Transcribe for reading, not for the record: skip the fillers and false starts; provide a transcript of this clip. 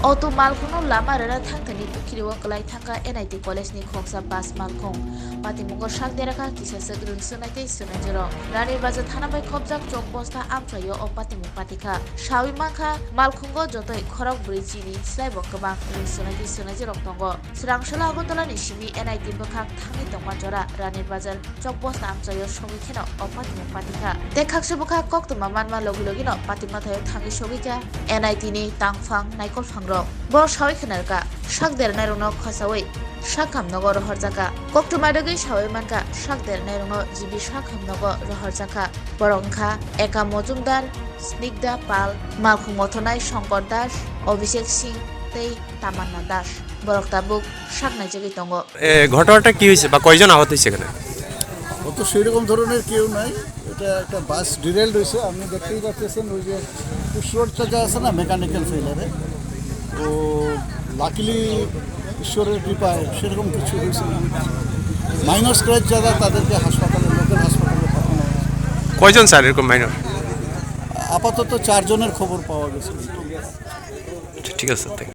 Auto malkhung lama rara thangthani tukiriwa kalai thangka NIT college ni khongsa bus malkhung patimungo sakderaka kisa sagrun sunaite sunajero rani baza thana bai khobjak chok bosta amtrayo o patimung patika shawi mangkha malkhungo jotoi khorok bridge-ni slaibo kobang sunaite sunajero tongo srangshala agotola ni simi NIT bukhak thangi tongma jora rani bazar chok bosta amtrayo shogi kheno o patimung patika te khakse bukhak koktuma manma logi logi no patima thayo thangi shogika NIT ni tangfang naikol phang bor sawai khenarka sakder nairungno khasawai sakhamnogo rohorjaka koktumadagi sawai manka sakder nairungno jibi sakhamnogo rohorjaka borongkha eka mojumdar snigda pal malkhung mothonai Shankar Das অভিষেক Singh tei tamanna das borok tabuk saknai jegi tongo ঘটনাটা কি হয়েছে বা কয়জন আহত হয়েছে এখানে? অত সেরকম ধরনের কেউ নাই, এটা একটা বাস ডিরেল হয়েছে। আপনি দেখতেই পাচ্ছেন ওই যে পুষ্পরটা যা আছে না মেকানিক্যাল ফেলারে, তো লাকিলি ঈশ্বরের কৃপায় সেরকম কিছু হয়েছে না। মাইনর স্ক্র্যাচ যারা তাদেরকে হাসপাতালে লোকাল হাসপাতালে পাঠানো হয়। কয়জন স্যার এরকম মাইনর? আপাতত 4 জনের খবর পাওয়া গেছে। ঠিক আছে।